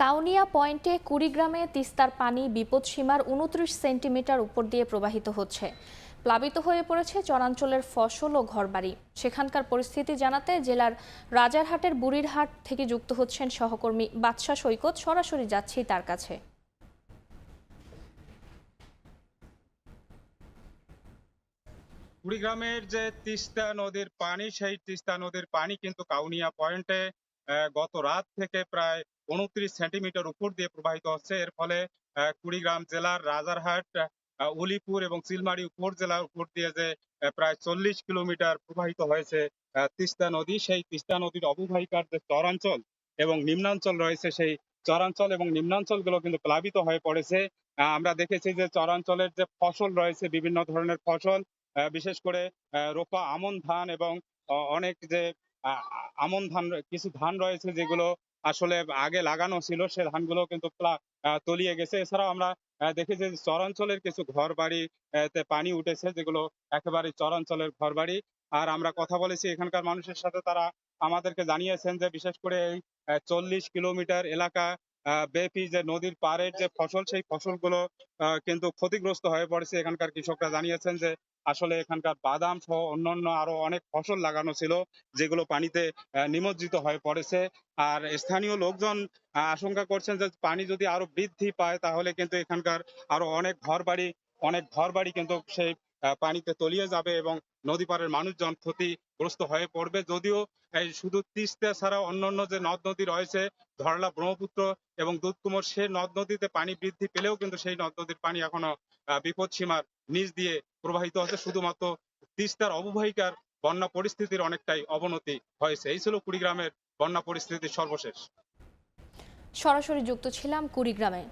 কাউনিয়া পয়েন্টে কুড়িগ্রামে তিস্তার পানি বিপদসীমার ২৯ সেন্টিমিটার উপর দিয়ে প্রবাহিত হচ্ছে। প্লাবিত হয়ে পড়েছে চরাঞ্চলের ফসল ও ঘরবাড়ি। সেখানকার পরিস্থিতি জানাতে জেলার রাজারহাটের বুড়িরহাট থেকে যুক্ত হচ্ছেন সহকর্মী বাদশা সৈকত। সরাসরি যাচ্ছি তার কাছে। কুড়িগ্রামের যে তিস্তা নদীর পানি, সেই তিস্তা নদীর পানি কিন্তু কাউনিয়া পয়েন্টে গত রাত থেকে প্রায় ২৯ সেন্টিমিটার উপর দিয়ে প্রবাহিত হচ্ছে। এর ফলে কুড়িগ্রাম জেলার রাজারহাট, উলিপুর এবং চিলমারী উপজেলার উপর দিয়ে যে প্রায় ৪০ কিলোমিটার প্রবাহিত হয়েছে তিস্তা নদী, সেই তিস্তা নদীর অববাহিকার যে চরাঞ্চল এবং নিম্নাঞ্চল রয়েছে, সেই চরাঞ্চল এবং নিম্নাঞ্চলগুলো কিন্তু প্লাবিত হয়ে পড়েছে। আমরা দেখেছি যে চরাঞ্চলের যে ফসল রয়েছে, বিভিন্ন ধরনের ফসল, বিশেষ করে রোপা আমন ধান এবং অনেক যে আমন ধান, কিছু ধান রয়েছে যেগুলো আসলে আগে লাগানো ছিল, সে ধানগুলো কিন্তু তলিয়ে গেছে। এছাড়াও আমরা দেখেছি যে চরাঞ্চলের কিছু ঘর বাড়ি তে পানি উঠেছে, যেগুলো একেবারে চরাঞ্চলের ঘর বাড়ি। আর আমরা কথা বলেছি এখানকার মানুষের সাথে, তারা আমাদেরকে জানিয়েছেন যে বিশেষ করে এই ৪০ কিলোমিটার এলাকা ব্যাপী যে নদীর পাড়ের যে ফসল, সেই ফসলগুলো কিন্তু ক্ষতিগ্রস্ত হয়ে পড়েছে। এখানকার কৃষকরা জানিয়েছেন যে আসলে এখানকার বাদাম সহ অন্যান্য আরো অনেক ফসল লাগানো ছিল, যেগুলো পানিতে নিমজ্জিত হয়ে পড়েছে। আর স্থানীয় লোকজন আশঙ্কা করছেন যে পানি যদি আরো বৃদ্ধি পায়, তাহলে কিন্তু এখানকার আরো অনেক ঘর বাড়ি কিন্তু সেই পানিতে তলিয়ে যাবে এবং নদী পাড়ের মানুষজন ক্ষতিগ্রস্ত হয়ে পড়বে। যদিও এই শুধু তিস্তা ছাড়া অন্যান্য যে নদ নদী রয়েছে, ধরলা, ব্রহ্মপুত্র এবং দুধকুমার, সে নদ নদীতে পানি বৃদ্ধি পেলেও কিন্তু সেই নদ নদীর পানি এখনো বিপদ সীমার নিচ দিয়ে প্রবাহিত হচ্ছে। শুধুমাত্র তিস্তার অববাহিকার বন্যা পরিস্থিতির অনেকটাই অবনতি হয়েছে। এই ছিল কুড়িগ্রামের বন্যা পরিস্থিতির সর্বশেষ। সরাসরি যুক্ত ছিলাম কুড়িগ্রামে।